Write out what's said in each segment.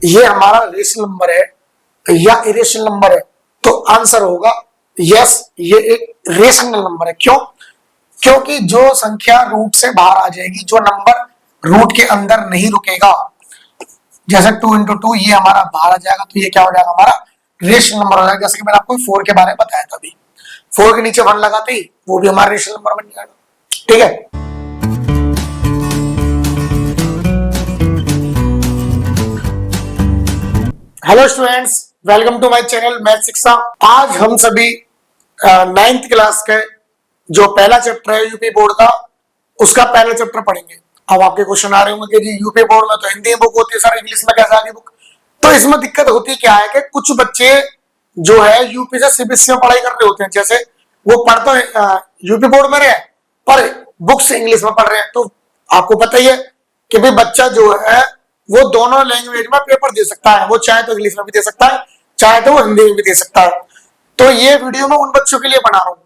ये हमारा rational number है या इरेशनल नंबर है? तो आंसर होगा यस, ये एक रेशनल नंबर है। क्यों? क्योंकि जो संख्या रूट से बाहर आ जाएगी, जो नंबर रूट के अंदर नहीं रुकेगा, जैसे 2 इंटू 2 ये हमारा बाहर आ जाएगा, तो ये क्या हो जाएगा? हमारा रेशनल नंबर हो जाएगा। जैसे कि मैंने आपको 4 के बारे में बताया था अभी, 4 के नीचे 1 लगाते ही वो भी हमारा रेशनल नंबर बन जाएगा। ठीक है, hello students, welcome to my channel math Shiksha. आज हम सभी 9th क्लास के जो पहला चैप्टर है यूपी बोर्ड का, उसका पहला चैप्टर पढ़ेंगे। अब आपके क्वेश्चन आ रहे होंगे कि जी यूपी बोर्ड में तो हिंदी बुक होती है सर, इंग्लिश में कैसे आ गई बुक? तो इसमें दिक्कत होती क्या है कि कुछ बच्चे जो है यूपी से सीबीएसई में पढ़ाई कर रहे होते हैं, जैसे वो पढ़ तो यूपी बोर्ड में रहे पर बुक्स इंग्लिश में पढ़ रहे हैं। तो आपको पता ही है कि भाई बच्चा जो है वो दोनों लैंग्वेज में पेपर दे सकता है, वो चाहे तो इंग्लिश में भी दे सकता है, चाहे तो वो हिंदी में भी दे सकता है। तो ये वीडियो मैं उन बच्चों के लिए बना रहा हूँ,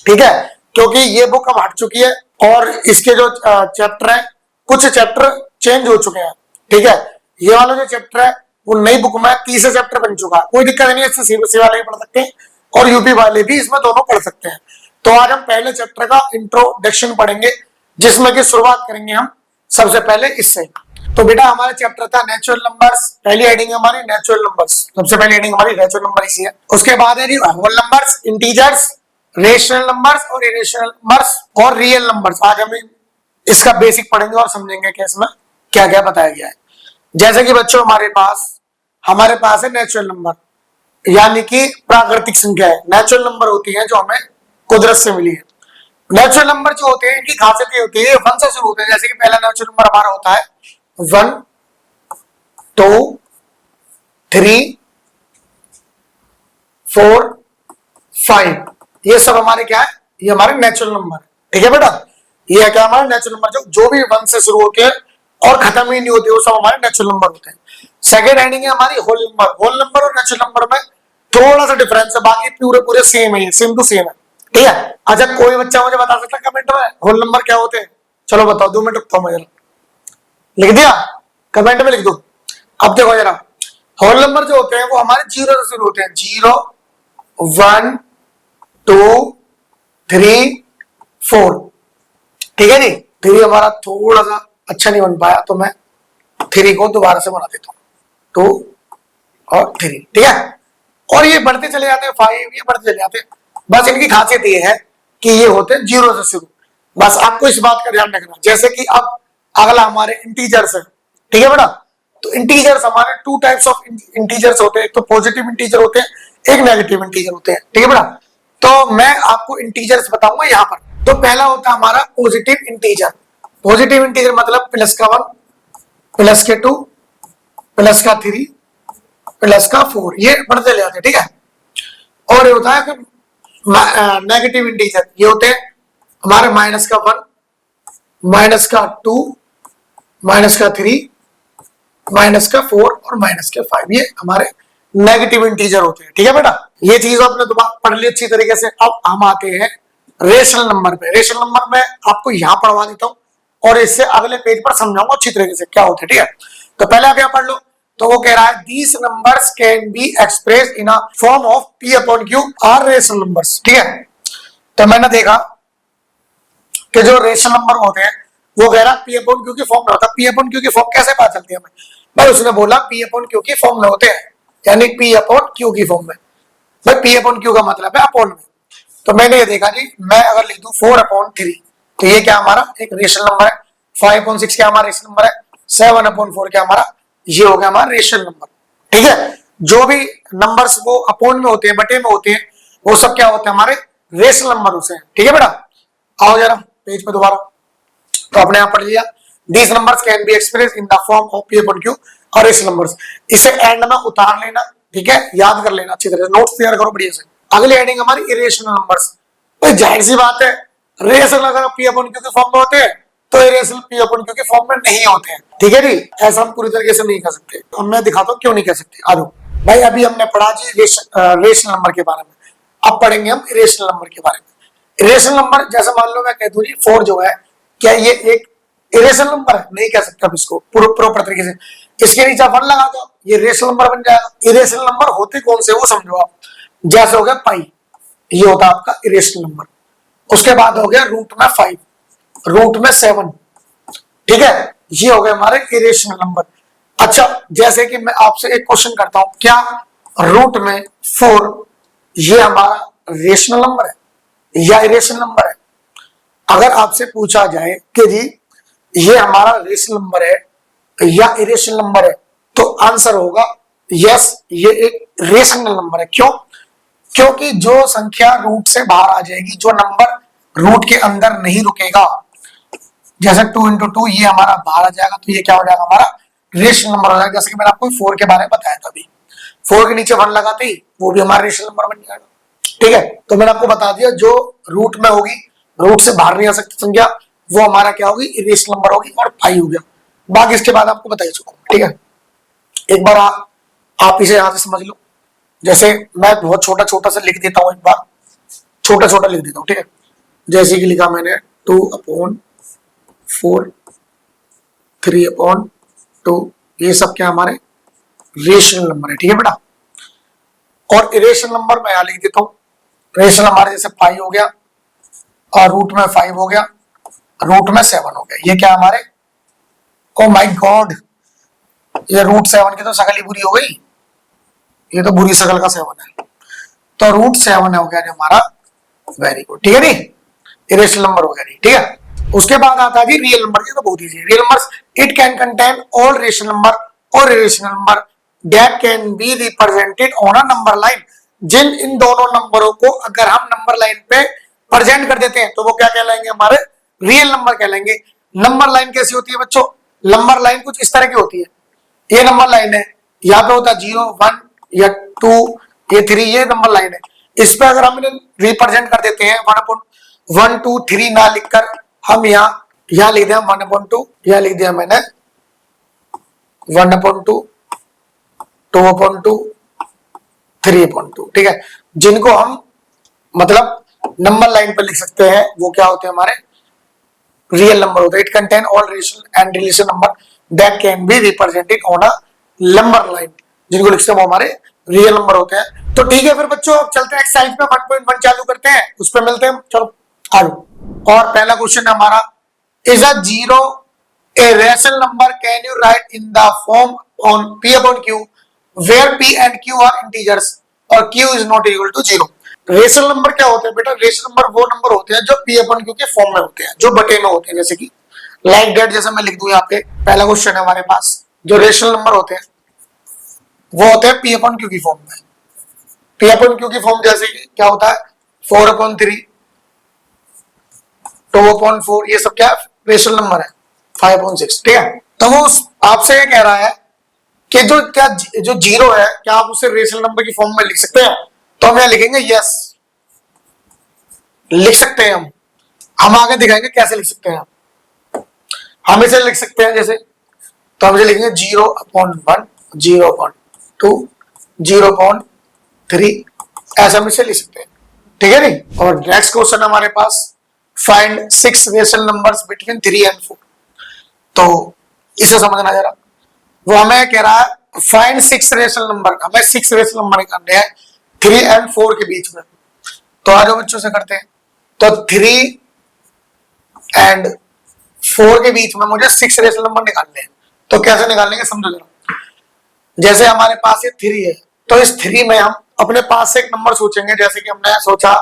ठीक है, क्योंकि ये बुक अब हट चुकी है और इसके जो चैप्टर है, कुछ चैप्टर चेंज हो चुके हैं। ठीक है, ये वाला जो चैप्टर है वो नई बुक में तीसरा चैप्टर बन चुका है। कोई दिक्कत नहीं है, इससे सीबीएसई वाले भी पढ़ सकते हैं और यूपी वाले भी इसमें दोनों पढ़ सकते हैं। तो आज हम पहले चैप्टर का इंट्रोडक्शन पढ़ेंगे, जिसमें की शुरुआत करेंगे हम सबसे पहले इससे। तो बेटा हमारा चैप्टर था नेचुरल नंबर्स, पहली हेडिंग हमारी नेचुरल नंबर्स, सबसे पहली हेडिंग हमारी नेचुरल नंबर इसी है। उसके बाद है whole numbers, integers, rational numbers और इरेशनल नंबर्स और रियल नंबर्स। आज हम इसका बेसिक पढ़ेंगे और समझेंगे कि इसमें क्या क्या बताया गया है। जैसे कि बच्चों हमारे पास है नेचुरल नंबर, यानी कि प्राकृतिक संख्या है। नेचुरल नंबर होती है जो हमें कुदरत से मिली है। नेचुरल नंबर जो होते हैं इनकी खासियत ये होती है 1 से शुरू होते हैं। जैसे कि पहला नेचुरल नंबर हमारा होता है 1, 2, 3, 4, 5। ये सब हमारे क्या है? ये हमारे नेचुरल नंबर है। ठीक है बेटा, ये क्या हमारे नेचुरल नंबर जो भी 1 से शुरू होते हैं और खत्म ही नहीं होते, वो सब हमारे नेचुरल नंबर होते हैं। सेकेंड हेडिंग है हमारी होल नंबर। होल नंबर और नेचुरल नंबर में थोड़ा सा डिफरेंस है, बाकी पूरे सेम है, सेम टू सेम है। ठीक है, अच्छा कोई बच्चा मुझे बता सकता है कमेंट में होल नंबर क्या होते हैं? चलो बताओ, 2 मिनट रुकता हूं मैं, लिख दिया कमेंट में, लिख दो। अब देखो जरा, होल नंबर जो होते हैं वो हमारे 0 से शुरू होते हैं। 0, 1, 2, 3, 4। ठीक है जी, 3 हमारा थोड़ा सा अच्छा नहीं बन पाया, तो मैं 3 को दोबारा से बना देता हूं, 2 और 3। ठीक है, और ये बढ़ते चले जाते हैं 5, ये बढ़ते चले जाते हैं। बस इनकी खासियत ये है कि ये होते हैं 0 से शुरू। बस आपको इस बात का ध्यान रखना। जैसे कि अब अगला हमारे इंटीजर्स है। ठीक है बेटा, तो इंटीजर्स हमारे 2 टाइप्स ऑफ इंटीजर्स होते हैं, एक तो पॉजिटिव इंटीजर होते हैं, एक नेगेटिव इंटीजर होते हैं। ठीक है बेटा, तो मैं आपको इंटीजर्स बताऊंगा यहाँ पर। तो पहला होता है हमारा पॉजिटिव इंटीजर। पॉजिटिव इंटीजर मतलब प्लस का 1, प्लस के 2, प्लस का 3, प्लस का 4, ये बढ़ते चले जाते हैं। ठीक है, और ये होता है कि नेगेटिव इंटीजर, ये होते हैं हमारे माइनस का 1, माइनस का 2, माइनस का 3, माइनस का 4 और माइनस के 5, ये हमारे नेगेटिव इंटीजर होते हैं। ठीक है बेटा, ये चीज आपने दोबारा पढ़ ली अच्छी तरीके से। अब हम आते हैं रेशनल नंबर पे। रेशनल नंबर में आपको यहां पढ़वा देता हूं और इससे अगले पेज पर समझाऊंगा अच्छी तरीके से क्या होते हैं। ठीक है, तो पहले आप क्या पढ़ लो। तो वो कह रहा है these numbers can be express in a form of p upon q are rational numbers. ठीक है, तो मैंने देखा कि जो रेशनल नंबर होते हैं वो कह रहा p अपॉन q की फॉर्म में होता है। p अपॉन q की फॉर्म कैसे पता चलती है हमें? भाई उसने बोला p अपॉन q की फॉर्म में होते हैं, यानी p अपॉन q की फॉर्म में। भाई p अपॉन q का मतलब है अपॉन में। तो मैंने ये देखा जी, मैं अगर लिख दूं 4 अपॉन 3, तो ये क्या हमारा एक रेशनल नंबर है। 5 अपॉन 6 क्या हमारा रेशनल नंबर है। 7 अपॉन 4 क्या हमारा, ये हो गया हमारा रेशनल नंबर। ठीक है, जो भी नंबर्स वो अपॉन में होते हैं, बटे में होते हैं, वो सब क्या होते हैं हमारे रेशनल नंबर होते हैं। ठीक है बेटा, आओ जरा पेज पे दोबारा। तो आपने यहां पढ़ लिया these numbers can be expressed in the form of p upon q और रेशनल नंबर्स। इसे एंड में उतार लेना, ठीक है, याद कर लेना अच्छी तरह से, नोट्स तैयार करो बढ़िया से। अगली हेडिंग हमारी इरेशनल नंबर्स। तो जाहिर सी बात है, रेशनल अगर p अपॉन q के फॉर्म में होते हैं तो इरेशनल p अपॉन q के फॉर्म में नहीं होते हैं। ठीक है जी, ऐसा हम पूरी तरीके से नहीं कर सकते। तो मैं दिखाता हूं क्यों नहीं कर सकते। आ जाओ भाई, अभी हमने पढ़ा जी रेशनल नंबर के बारे में, अब पढ़ेंगे हम इरेशनल नंबर के बारे में। इरेशनल नंबर जैसे मान लो मैं कह दूं जी 4 जो है, क्या ये एक इरेशनल नंबर है? नहीं कह सकते हम इसको प्रॉपर तरीके से। इसके नीचे 1 लगा दो, ये रेशनल नंबर बन जाएगा। इरेशनल नंबर होते कौन से वो समझो आप, जैसे हो गया पाई, ये होता है आपका इरेशनल नंबर। उसके बाद हो गया रूट में 5, रूट में 7, ठीक है, ये हो गए हमारे इरेशनल नंबर। अच्छा, जैसे कि मैं आपसे एक क्वेश्चन करता हूं, क्या रूट में 4 ये हमारा रेशनल नंबर है या इरेशनल नंबर है? अगर आपसे पूछा जाए कि जी ये हमारा रेशनल नंबर है या इरेशनल नंबर है, तो आंसर होगा यस, ये एक रेशनल नंबर है। क्यों? क्योंकि जो संख्या रूट से बाहर आ जाएगी, जो नंबर रूट के अंदर नहीं रुकेगा, जैसे 2 × 2 ये हमारा बाहर आ जाएगा, तो ये क्या हो जाएगा हमारा रेशनल नंबर हो जाएगा। जैसे कि मैंने आपको 4 के बारे में बताया था अभी, 4 के नीचे 1 लगाते ही वो भी हमारा रेशनल नंबर बन जाएगा। ठीक है, तो मैंने आपको बता दिया जो रूट में होगी, रूट से बाहर नहीं आ सकती संख्या, वो हमारा क्या होगी, इरेशनल नंबर होगी, और पाई हो गया। बाकी इसके बाद आपको बता ही चुका हूं। ठीक है, एक बार आप इसे यहां से समझ लो। जैसे मैं बहुत छोटा छोटा सा लिख देता हूं, एक बार छोटा छोटा लिख देता हूं। ठीक है, जैसे कि लिखा मैंने 2/4, 3/2, ये सब क्या हमारे रेशनल नंबर है। ठीक है बेटा, और इरेशनल नंबर मैं यहां लिख देता हूं। रेशनल हमारे जैसे पाई हो गया, और रूट में 5 हो गया, रूट में 7 हो गया, ये क्या हमारे, ओ माय गॉड, ये रूट 7 की तो शकल ही बुरी हो गई, ये तो बुरी शकल का 7 है, तो रूट 7 हो गया हमारा। वेरी गुड, ठीक है नी, इरेशनल नंबर हो गया नहीं। ठीक है, उसके बाद आता है जी रियल नंबर। ये तो बहुत इजी है। Real numbers, it can contain all rational number और irrational number that can be represented on a number line. जिन इन दोनों नंबरों को अगर हम नंबर लाइन पे प्रेजेंट कर देते हैं तो वो क्या कहलाएंगे, हमारे रियल नंबर कहलाएंगे। नंबर लाइन कैसी होती है बच्चों? नंबर लाइन कुछ इस तरह की होती है। ये नंबर लाइन है, यहाँ पे होता है 0, 1 या 2, ये 3, ये नंबर लाइन है। इस पे अगर हम इन्हें रिप्रेजेंट कर देते हैं 1, 2, 3 ना लिखकर हम यहाँ लिख दिया 1/2, यहाँ लिख दिया मैंने 1/2, 2/2, 3/2। ठीक है, जिनको हम मतलब नंबर लाइन पर लिख सकते हैं वो क्या होते हैं, हमारे रियल नंबर होते हैं। It contain all rational and relation number that can be represented on a number line. जिनको लिखते हैं वो हमारे रियल नंबर होते हैं। तो ठीक है, फिर बच्चों अब चलते हैं एक्सरसाइज पे 1.1 चालू करते हैं, उस पर मिलते हैं। चलो आ जाओ। और पहला क्वेश्चन है हमारा, is a 0 a rational number? Can you write in the form on P/Q where P and Q are integers और Q is not equal to 0? Rational number क्या होते हैं बेटा? रेशनल नंबर वो नंबर होते हैं जो P/Q के फॉर्म में होते हैं, जो बटे में होते हैं। जैसे कि लाइक डेट, जैसे मैं लिख दूं यहाँ पे, पहला क्वेश्चन है हमारे पास, जो रेशनल नंबर होते हैं वो होते हैं P/Q की फॉर्म में। P/Q की फॉर्म जैसे क्या होता है, 4/3, 2/4, ये सब क्या रेशनल नंबर है, 5/6। ठीक है, तो वो आपसे ये कह रहा है कि जो 0 है, क्या आप उसे रेशनल नंबर की फॉर्म में लिख सकते हैं? तो हम यहां लिखेंगे यस, लिख सकते हैं हम आगे दिखाएंगे कैसे लिख सकते हैं। हम इसे लिख सकते हैं जैसे, तो हम इसे लिखेंगे 0/1, 0/2, 0/3, ऐसा हम इसे लिख सकते हैं। ठीक है नहीं। और नेक्स्ट क्वेश्चन हमारे पास, find 6 rational numbers between 3 and 4। तो इसे समझना जरा, वो हमें कह रहा है फाइंड 6 रेशनल नंबर, हमें 6 रेशनल नंबर निकालने हैं 3 and 4 के बीच में। तो आज बच्चों से करते हैं। तो 3 and 4 के बीच में मुझे 6 रेशनल नंबर निकालने हैं। तो कैसे निकालेंगे समझो जरा। जैसे हमारे पास ये 3 है, तो इस 3 में हम अपने पास से एक नंबर सोचेंगे। जैसे कि हमने सोचा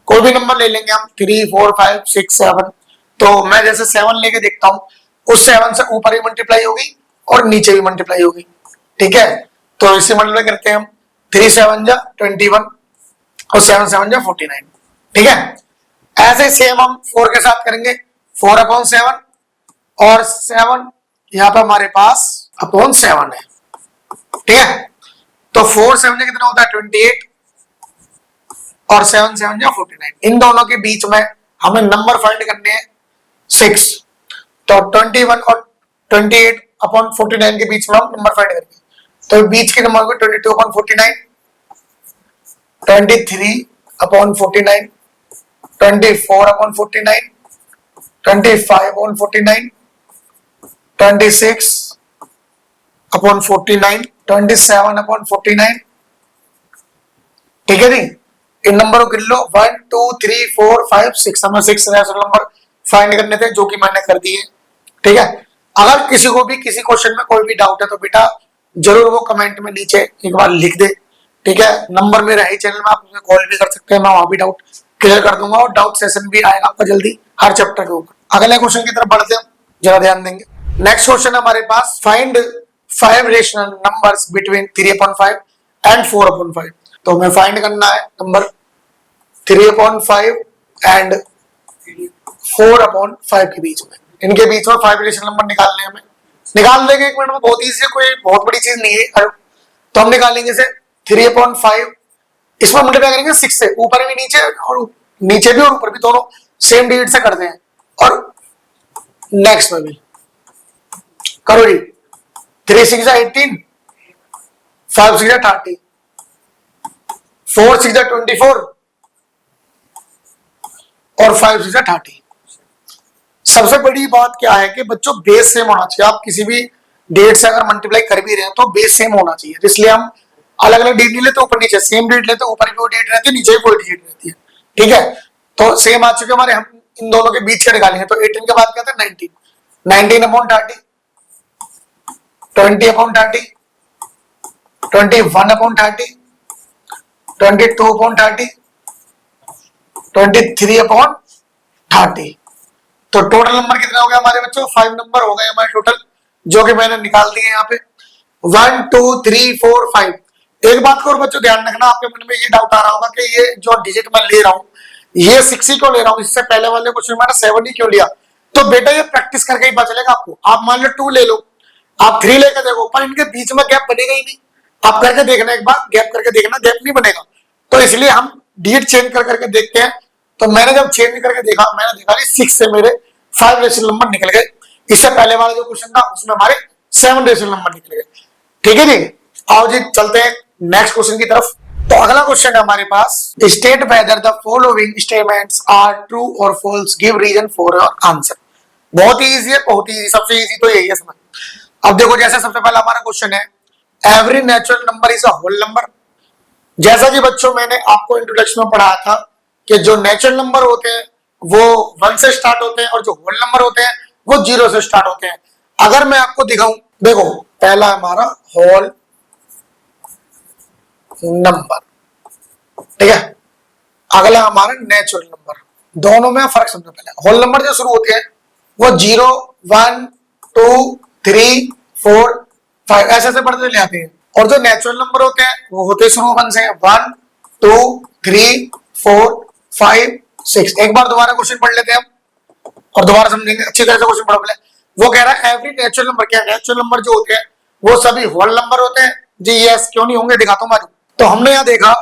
कोई भी नंबर ले लेंगे हम, 3, 4, 5, 6, 7। तो मैं जैसे 7 लेके देखता हूं, उस 7 से ऊपर ही मल्टीप्लाई होगी और नीचे भी मल्टीप्लाई होगी। ठीक है, तो इसे मल्टीप्लाई करते हैं हम, 3 7 जा 21 और 7 7 जा 49। ठीक है, ऐसे सेम हम 4 के साथ करेंगे, 4/7 और 7 यहाँ पे हमारे पास /7 है। ठीक है, तो 4 7 जा कितना होता है 28 और 7 7 जा 49। इन दोनों के बीच में हमें नंबर फाइंड करने हैं 6। तो 21 और 28/49 के बीच में हम नंबर फाइंड करेंगे। तो बीच के नंबर को 22/49, 23/49, 24/49, 25/49, 26/49, 27/49। ठीक है जी, इन नंबरों को गिन लो 1 2 3 4 5 6, हमें 6 नेचुरल नंबर फाइंड करने थे जो कि मैंने कर दिए। ठीक है, अगर किसी को भी किसी क्वेश्चन में कोई भी डाउट है तो बेटा जरूर वो कमेंट में नीचे एक बार लिख दे। ठीक है, नंबर मेरा है चैनल में, आप मुझे कॉल भी कर सकते हैं, मैं वहां भी डाउट क्लियर कर दूंगा और डाउट सेशन भी आएगा आपका जल्दी हर चैप्टर के ऊपर। अगले क्वेश्चन की तरफ बढ़ते हैं, जरा ध्यान देंगे। नेक्स्ट क्वेश्चन है हमारे पास, find 5 rational numbers between 3/5 and 4/5। तो हमें फाइंड करना है नंबर 3/5 एंड 4/5 के बीच में, इनके बीच में 5 रेशनल नंबर निकालने हमें। निकाल देंगे 1 मिनट में, बहुत इजी है, कोई बहुत बड़ी चीज नहीं है। तो हम निकालेंगे इसे 3/5, इसमें मल्टीप्लाई करेंगे 6 से, ऊपर भी नीचे और नीचे भी और ऊपर भी दोनों सेम डिजिट से करते हैं। और नेक्स्ट में भी करो जी, 3 6 18, 5 6 30, 4 6 24 और 5 6 30। सबसे बड़ी बात क्या है कि बच्चों बेस सेम होना चाहिए। आप किसी भी डेट से अगर मल्टीप्लाई कर भी रहे हैं तो बेस सेम होना चाहिए, इसलिए हम अलग अलग डेट नहीं लेते, ऊपर नीचे सेम डेट लेते, ऊपर भी वो डेट रहती है, नीचे भी कोई डेट रहती है। ठीक है, तो सेम आ चुके हमारे, हम इन दोनों के बीच से निकालेंगे। तो 18 के बाद क्या था 19, 19/30, 20/30, 21/30, 22/30, 23/30। तो टोटल नंबर कितने हो गए हमारे बच्चों? 5 नंबर हो गए हमारे टोटल, जो कि मैंने निकाल दिए यहाँ पे 1 2 3 4 5। एक बात को और बच्चों ध्यान रखना, आपके मन में ये डाउट आ रहा होगा कि ये जो डिजिट मैं ले रहा हूँ ये 6 ही क्यों ले रहा हूँ, इससे पहले वाले क्वेश्चन में मैंने 7 ही क्यों लिया? तो बेटा ये प्रैक्टिस करके ही पता चलेगा आपको। आप मान लो 2 ले लो, आप 3 लेकर देखो, पर इनके बीच में गैप बनेगा ही नहीं। आप करके देखना, एक बार गैप करके देखना, गैप नहीं बनेगा। तो इसलिए हम डिजिट चेंज कर करके देखते हैं। तो मैंने जब चेंज करके देखा, मैंने देखा 6 से मेरे 5 रेशनल नंबर निकल गए। इससे पहले वाला जो क्वेश्चन था उसमें हमारे 7 रेशनल नंबर निकल गए। ठीक है जी, आओ जी चलते हैं नेक्स्ट क्वेश्चन की तरफ। तो अगला क्वेश्चन है हमारे पास, state whether the following statements are true और false, give reason for your answer. बहुत ही इजी है, बहुत ही इजी, सबसे इजी तो यही है समझ। अब देखो, जैसे सबसे पहला हमारा क्वेश्चन है, every natural number is a whole number. जैसा कि बच्चों मैंने आपको इंट्रोडक्शन में पढ़ाया था कि जो नेचुरल नंबर होते हैं वो 1 से स्टार्ट होते हैं और जो होल नंबर होते हैं वो 0 से स्टार्ट होते हैं। अगर मैं आपको दिखाऊं, देखो पहला हमारा होल नंबर, ठीक है, अगला हमारा नेचुरल नंबर, दोनों में फर्क समझो। पहले होल नंबर जो शुरू होते हैं वो 0 1 2 3 4 5 ऐसे ऐसे बढ़ते चले आते हैं, और जो नेचुरल नंबर होते हैं वो होते शुरू 1 से, 1 2 3 4 5 6। एक बार दोबारा क्वेश्चन पढ़ लेते हैं हम और दोबारा समझेंगे अच्छी तरह से क्वेश्चन पढ़ ले। वो कह रहा है एवरी नेचुरल नंबर, क्या नेचुरल नंबर जो होते हैं वो सभी होल नंबर होते हैं जी? यस, क्यों नहीं होंगे, दिखाता हूं। तो हमने यहां देखा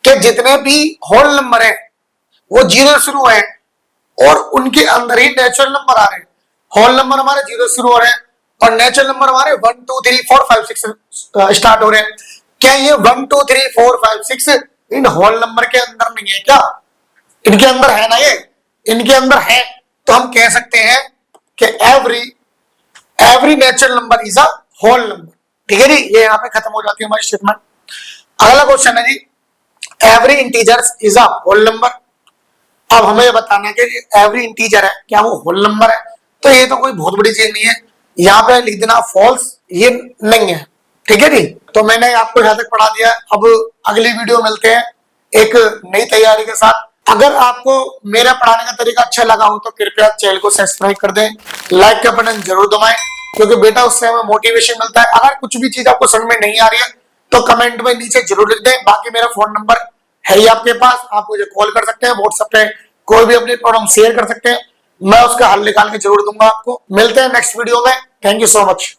कि जितने भी होल नंबर है वो 0 शुरू है और उनके अंदर ही नेचुरल नंबर आ रहे हैं। होल नंबर हमारे 0 शुरू हो रहे हैं और नेचुरल नंबर हमारे 1 2 3 4 5 6 स्टार्ट हो रहे हैं। क्या ये 1 2 3 4 5 6 इन होल नंबर के अंदर नहीं है क्या? इनके अंदर है ना, ये इनके अंदर है। तो हम कह सकते हैं कि every natural number is a whole number. ठीक है जी, ये यहाँ पे खत्म हो जाती है हमारी स्टेटमेंट। अगला क्वेश्चन है जी, every integers is a whole number. अब हमें बताना है कि एवरी इंटीजर है क्या वो होल नंबर है? तो ये तो कोई बहुत बड़ी चीज नहीं है, यहाँ पे लिख देना फॉल्स, ये नहीं है। ठीक है जी, तो मैंने आपको यहाँ तक पढ़ा दिया। अब अगली वीडियो मिलते हैं एक नई तैयारी के साथ। अगर आपको मेरा पढ़ाने का तरीका अच्छा लगा हो तो कृपया चैनल को सब्सक्राइब कर दें, लाइक का बटन जरूर दबाएं, क्योंकि बेटा उससे हमें मोटिवेशन मिलता है। अगर कुछ भी चीज आपको समझ में नहीं आ रही है तो कमेंट में नीचे जरूर लिख दें। बाकी मेरा फोन नंबर है ही आपके पास, आप मुझे कॉल कर सकते हैं, व्हाट्सएप पे कोई भी अपनी प्रॉब्लम शेयर कर सकते हैं, मैं उसका हल निकाल के जरूर दूंगा आपको। मिलते हैं नेक्स्ट वीडियो में, थैंक यू सो मच।